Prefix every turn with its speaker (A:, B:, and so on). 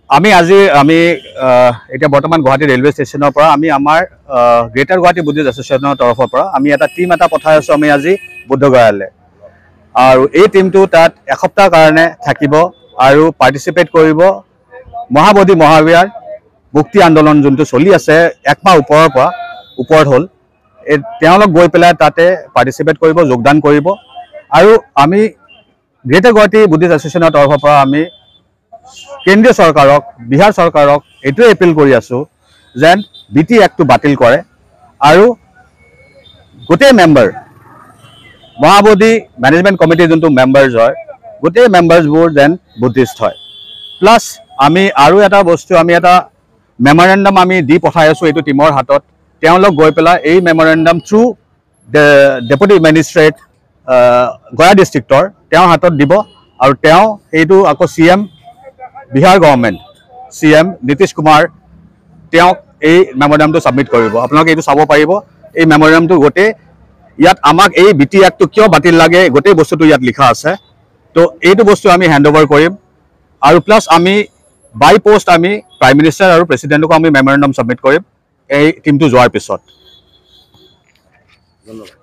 A: আমি এতিয়া বৰ্তমান গুৱাহাটী ৰেলৱে ষ্টেচনৰ পৰা আমি আমাৰ গ্ৰেটাৰ গুৱাহাটী বুদ্ধিষ্ট এছ'চিয়েশ্যনৰ তৰফৰ পৰা আমি এটা টিম পঠাই আছোঁ আমি আজি বুদ্ধগয়ালৈ। আৰু এই টিমটো তাত এসপ্তাহৰ কাৰণে থাকিব আৰু পাৰ্টিচিপেট কৰিব মহাবোধি মহাবিহাৰ মুক্তি আন্দোলন যোনটো চলি আছে একমাহ ওপৰত হ'ল, তেওঁলোক গৈ পেলাই তাতে পাৰ্টিচিপেট কৰিব, যোগদান কৰিব। আৰু আমি গ্ৰেটাৰ গুৱাহাটী বুদ্ধিষ্ট এছ'চিয়েশ্যনৰ তৰফৰ পৰা আমি কেন্দ্ৰীয় চৰকাৰক, বিহাৰ চৰকাৰক এইটোৱে এপিল কৰি আছোঁ যেন BT এক্টটো বাতিল কৰে আৰু গোটেই মেম্বাৰ মহাবোধি মেনেজমেণ্ট কমিটিৰ যোনটো মেম্বাৰ্ছ হয় গোটেই মেম্বাৰ্ছবোৰ যেন বুদ্ধিষ্ট হয়। প্লাছ আমি আৰু এটা বস্তু এটা মেমৰেণ্ডাম আমি দি পঠাই আছোঁ এইটো টিমৰ হাতত। তেওঁলোক গৈ পেলাই এই memorandum through deputy magistrate Gaya ডিষ্ট্ৰিক্টৰ তেওঁৰ হাতত দিব আৰু তেওঁ এইটো আকৌ CM Bihar government CM Nitish Kumar তেওঁক এই মেমৰেণ্ডামটো ছাবমিট কৰিব। আপোনালোকে এইটো চাব পাৰিব। এই মেমৰেণ্ডামটো গোটেই ইয়াত আমাক এই BT এক্টটো কিয় বাতিল লাগে গোটেই বস্তুটো ইয়াত লিখা আছে। তো এইটো বস্তু আমি হেণ্ড অভাৰ কৰিম আৰু প্লাছ আমি বাই পোষ্ট আমি প্ৰাইম মিনিষ্টাৰ আৰু প্ৰেচিডেণ্টকো আমি মেমৰেণ্ডাম ছাবমিট কৰিম এই টিমটো যোৱাৰ পিছত। ধন্যবাদ।